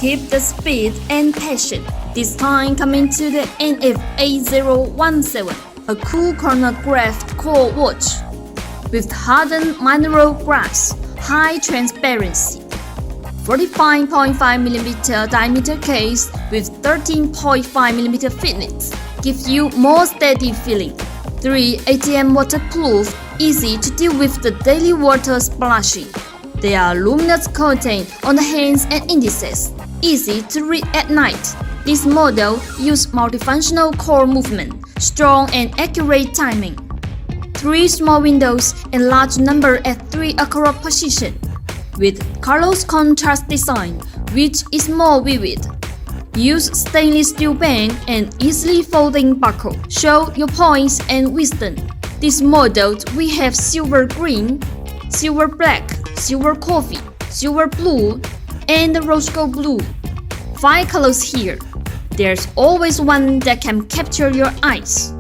Keep the speed and passion. This time coming to the NF8017, a cool chronograph core watch with hardened mineral glass, high transparency, 45.5mm diameter case with 13.5mm thickness gives you more steady feeling. 3 ATM waterproof, easy to deal with the daily water splashing. They are luminous coating on the hands and indices, easy to read at night. This model uses multifunctional core movement, strong and accurate timing. 3 small windows and large number at 3 accurate position, with colors contrast design, which is more vivid. Use stainless steel band and easily folding buckle. Show your points and wisdom. This model we have silver green, silver black, silver coffee, silver blue, and rose gold blue. 5 colors here. There's always one that can capture your eyes.